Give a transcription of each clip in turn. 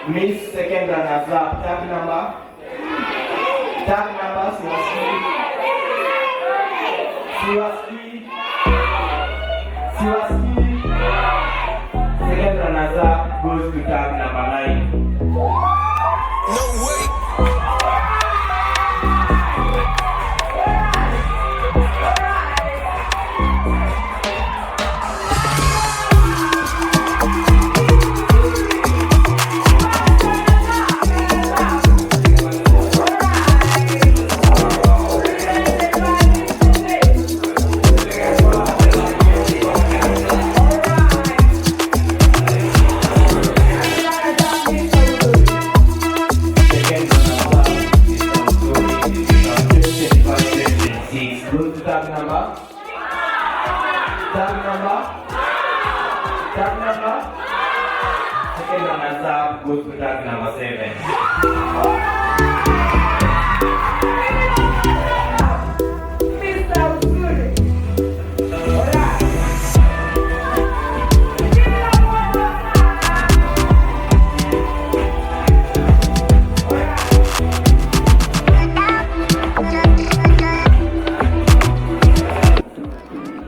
Miss second runners up. Tag number. Siwaski. Second runners up goes to tag number 9. No way. Tag number. Second runners up goes to tag number 7.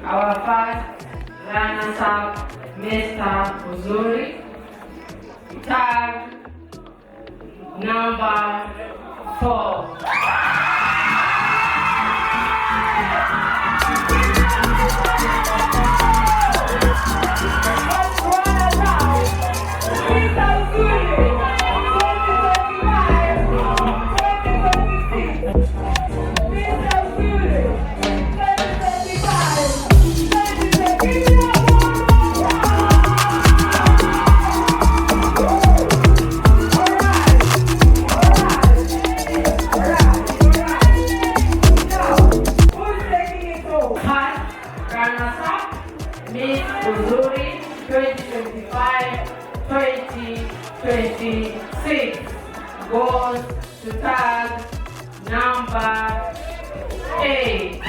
Our first runners-up, Mr. Uzuri, tag number 4. Miss Uzuri 2025-2026 goes to tag number 8.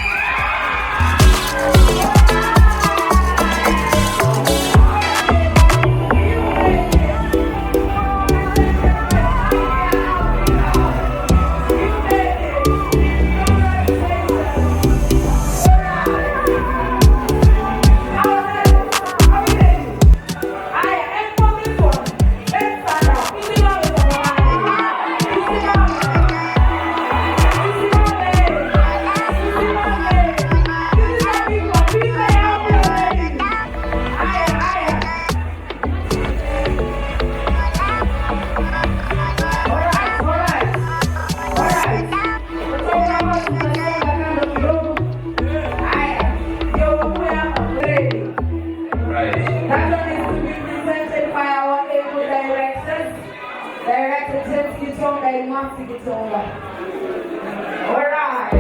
Alright.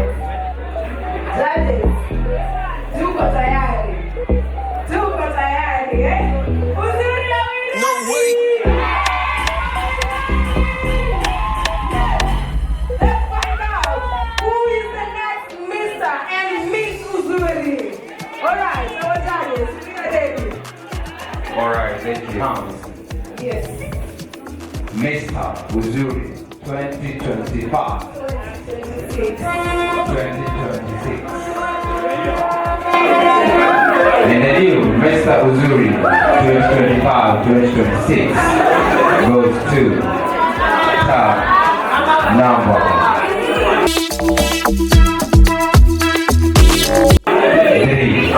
Judges. Tuko tayari. Uzuri na wili. No way. Let's find out who is the next Mr. and Miss Uzuri. Alright, so judges, we are ready. Alright, thank you. Yes. Mr. Uzuri 2025. 2026. And the new Mr. Uzuri 2025-2026 goes to tag number 3.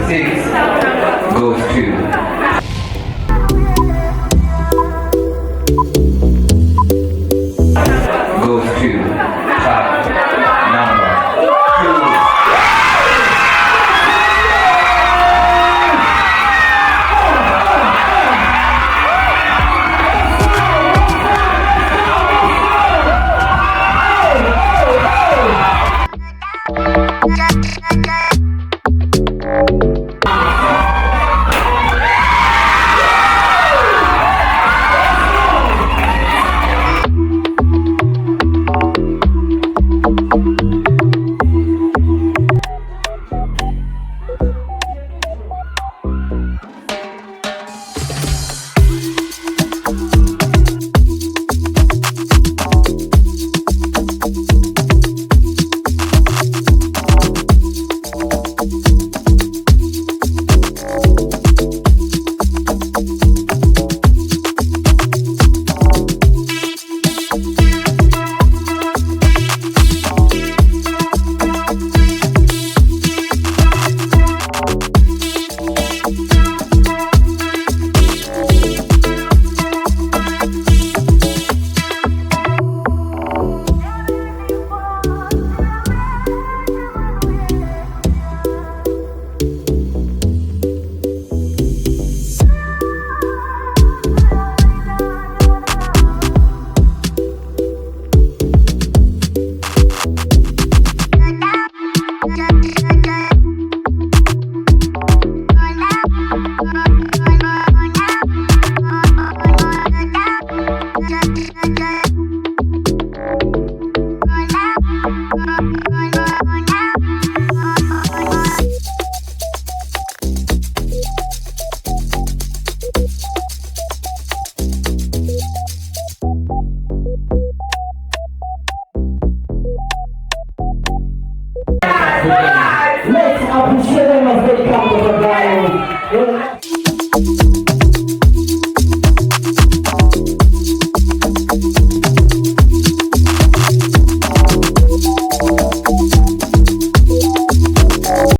6,